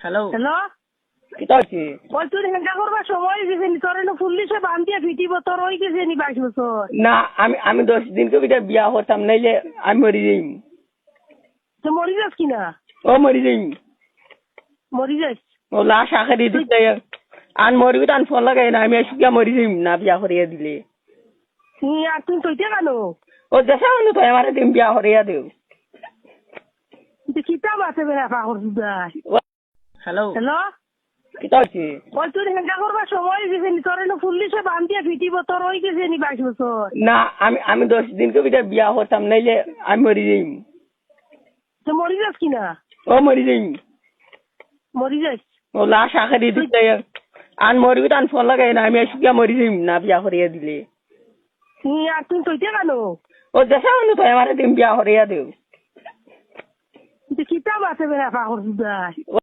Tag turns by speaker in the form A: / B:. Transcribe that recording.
A: Hello
B: hello
A: কিতা হইছে?
B: ওই তুই হেঙ্গা করবার সময় গেছে নি তোর পুলিশে বান্ধিয়ে ফিটিব তোর ওই গেছে নি 22 বছর
A: না আমি 10 দিনকে বিটা বিয়া হতাম নাইলে আমি মরি যাইম।
B: তো মরি যাস কিনা
A: ও মরি যাইম।
B: মরি যাস
A: ও লাশ আখেরি দিতে আন মরবি তান ফোন লাগাই না আমি সুগিয়া মরি যাইম না বিয়া করিয়া দিলে।
B: আর তুই কইতে কেন
A: ও দেশা হলো তো আমার দিন বিয়া করিয়া দেও।
B: তুই কিতাব আছে বেড়া পাগল সুদাই
A: হ্যালো
B: হ্যালো
A: কিতা হইছে?
B: ওই তুই হেঙ্গা করবার সময় গেছে নি তোর পুলিশে বান্ধিয়ে ফিটিব তোর ওই গেছে নি 22 বছর
A: না আমি 10 দিনকে বিটা বিয়া হতাম নাইলে আমি মরি যাইম।
B: তো মরি যাস কিনা
A: ও মরি যাইম।
B: মরি যাস
A: ও লাশ আখেরি দিতে আন মরবি তান ফোন লাগাই না আমি সুগিয়া মরি যাইম না বিয়া করিয়া দিলে।
B: আর তুই কইতে কেন
A: ও দেশা হলো তো আমার দিন বিয়া করিয়া দেও।
B: তুই কিতাব আছে বেড়া পাগল সুদাই